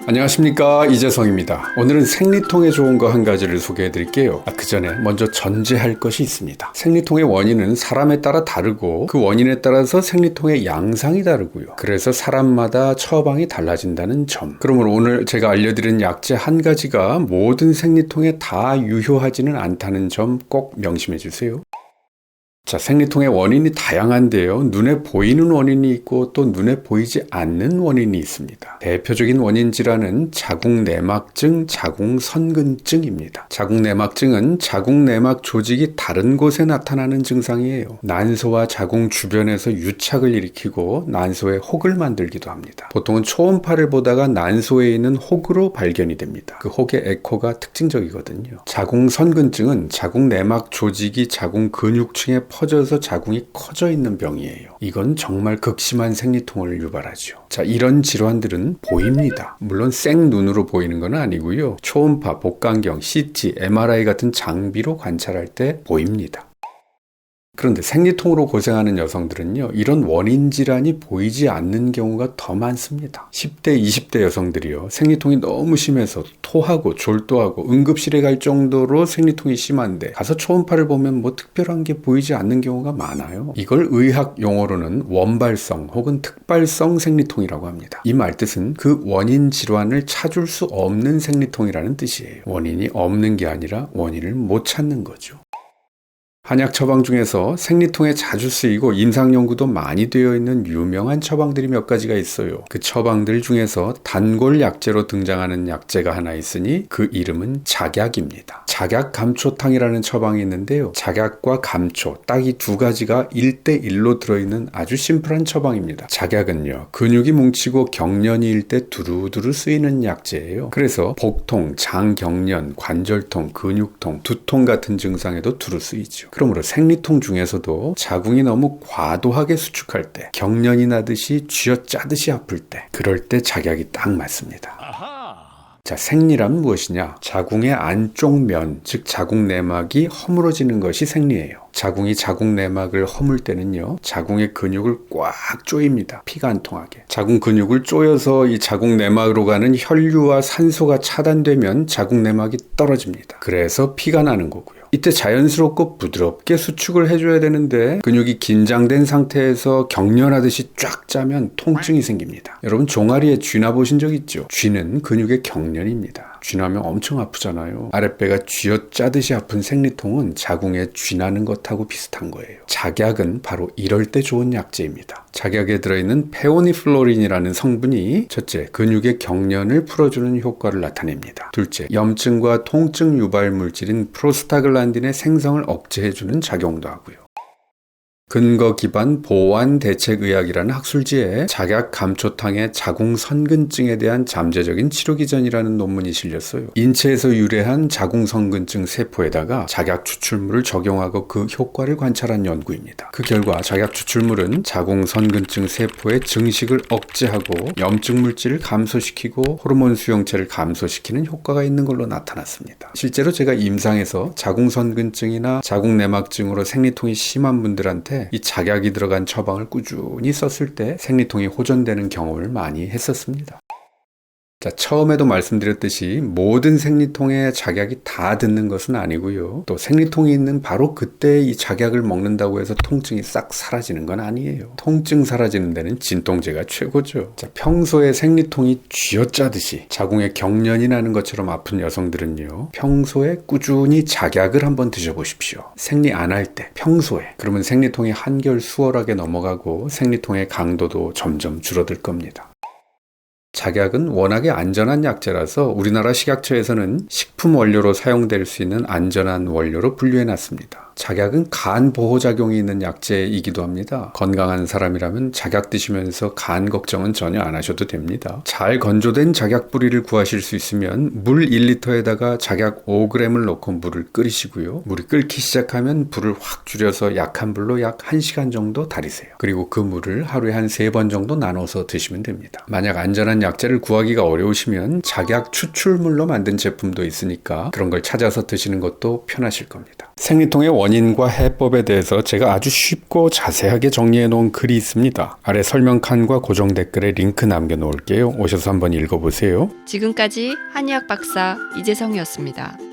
안녕하십니까, 이재성입니다. 오늘은 생리통에 좋은 거 한 가지를 소개해 드릴게요. 그 전에 먼저 전제할 것이 있습니다. 생리통의 원인은 사람에 따라 다르고 그 원인에 따라서 생리통의 양상이 다르고요. 그래서 사람마다 처방이 달라진다는 점. 그러므로 오늘 제가 알려드린 약재 한 가지가 모든 생리통에 다 유효하지는 않다는 점 꼭 명심해 주세요. 자, 생리통의 원인이 다양한데요. 눈에 보이는 원인이 있고 또 눈에 보이지 않는 원인이 있습니다. 대표적인 원인 질환은 자궁내막증, 자궁선근증입니다. 자궁내막증은 자궁내막 조직이 다른 곳에 나타나는 증상이에요. 난소와 자궁 주변에서 유착을 일으키고 난소에 혹을 만들기도 합니다. 보통은 초음파를 보다가 난소에 있는 혹으로 발견이 됩니다. 그 혹의 에코가 특징적이거든요. 자궁선근증은 자궁내막 조직이 자궁 근육층에 퍼져서 자궁이 커져 있는 병이에요. 이건 정말 극심한 생리통을 유발하죠. 자, 이런 질환들은 보입니다. 물론 생눈으로 보이는 건 아니고요. 초음파, 복강경, CT, MRI 같은 장비로 관찰할 때 보입니다. 그런데 생리통으로 고생하는 여성들은요, 이런 원인 질환이 보이지 않는 경우가 더 많습니다. 10대, 20대 여성들이요, 생리통이 너무 심해서 토하고 졸도하고 응급실에 갈 정도로 생리통이 심한데 가서 초음파를 보면 뭐 특별한 게 보이지 않는 경우가 많아요. 이걸 의학 용어로는 원발성 혹은 특발성 생리통이라고 합니다. 이 말뜻은 그 원인 질환을 찾을 수 없는 생리통이라는 뜻이에요. 원인이 없는 게 아니라 원인을 못 찾는 거죠. 한약 처방 중에서 생리통에 자주 쓰이고 임상 연구도 많이 되어 있는 유명한 처방들이 몇 가지가 있어요. 그 처방들 중에서 단골 약재로 등장하는 약재가 하나 있으니 그 이름은 작약입니다. 작약감초탕이라는 처방이 있는데요. 작약과 감초, 딱 이 두 가지가 1대1로 들어있는 아주 심플한 처방입니다. 작약은요, 근육이 뭉치고 경련이 일 때 두루두루 쓰이는 약재예요. 그래서 복통, 장경련, 관절통, 근육통, 두통 같은 증상에도 두루 쓰이죠. 그러므로 생리통 중에서도 자궁이 너무 과도하게 수축할 때, 경련이 나듯이 쥐어짜듯이 아플 때, 그럴 때 작약이 딱 맞습니다. 자, 생리란 무엇이냐? 자궁의 안쪽 면, 즉 자궁내막이 허물어지는 것이 생리예요. 자궁이 자궁내막을 허물 때는요, 자궁의 근육을 꽉 조입니다. 피가 안 통하게. 자궁 근육을 조여서 이 자궁내막으로 가는 혈류와 산소가 차단되면 자궁내막이 떨어집니다. 그래서 피가 나는 거고요. 이때 자연스럽고 부드럽게 수축을 해줘야 되는데 근육이 긴장된 상태에서 경련하듯이 쫙 짜면 통증이 생깁니다. 여러분, 종아리에 쥐나 보신 적 있죠? 쥐는 근육의 경련입니다. 쥐나면 엄청 아프잖아요. 아랫배가 쥐어짜듯이 아픈 생리통은 자궁에 쥐나는 것하고 비슷한 거예요. 작약은 바로 이럴 때 좋은 약재입니다. 작약에 들어있는 페오니플로린이라는 성분이 첫째, 근육의 경련을 풀어주는 효과를 나타냅니다. 둘째, 염증과 통증 유발 물질인 프로스타글란딘의 생성을 억제해주는 작용도 하고요. 근거 기반 보완 대책의학이라는 학술지에 작약 감초탕의 자궁선근증에 대한 잠재적인 치료 기전이라는 논문이 실렸어요. 인체에서 유래한 자궁선근증 세포에다가 작약 추출물을 적용하고 그 효과를 관찰한 연구입니다. 그 결과 작약 추출물은 자궁선근증 세포의 증식을 억제하고 염증 물질을 감소시키고 호르몬 수용체를 감소시키는 효과가 있는 걸로 나타났습니다. 실제로 제가 임상에서 자궁선근증이나 자궁내막증으로 생리통이 심한 분들한테 이 작약이 들어간 처방을 꾸준히 썼을 때 생리통이 호전되는 경험을 많이 했었습니다. 자, 처음에도 말씀드렸듯이 모든 생리통에 작약이 다 듣는 것은 아니고요. 또 생리통이 있는 바로 그때 이 작약을 먹는다고 해서 통증이 싹 사라지는 건 아니에요. 통증 사라지는 데는 진통제가 최고죠. 자, 평소에 생리통이 쥐어짜듯이 자궁에 경련이 나는 것처럼 아픈 여성들은요, 평소에 꾸준히 작약을 한번 드셔보십시오. 생리 안 할 때, 평소에. 그러면 생리통이 한결 수월하게 넘어가고 생리통의 강도도 점점 줄어들 겁니다. 작약은 워낙에 안전한 약재라서 우리나라 식약처에서는 식품 원료로 사용될 수 있는 안전한 원료로 분류해놨습니다. 작약은 간 보호작용이 있는 약재이기도 합니다. 건강한 사람이라면 작약 드시면서 간 걱정은 전혀 안 하셔도 됩니다. 잘 건조된 작약 뿌리를 구하실 수 있으면 물 1리터에다가 작약 5g을 넣고 물을 끓이시고요. 물이 끓기 시작하면 불을 확 줄여서 약한 불로 약 1시간 정도 달이세요. 그리고 그 물을 하루에 한 3번 정도 나눠서 드시면 됩니다. 만약 안전한 약재를 구하기가 어려우시면 작약 추출물로 만든 제품도 있으니까 그런 걸 찾아서 드시는 것도 편하실 겁니다. 생리통의 원인과 해법에 대해서 제가 아주 쉽고 자세하게 정리해 놓은 글이 있습니다. 아래 설명칸과 고정 댓글에 링크 남겨 놓을게요. 오셔서 한번 읽어보세요. 지금까지 한의학 박사 이재성이었습니다.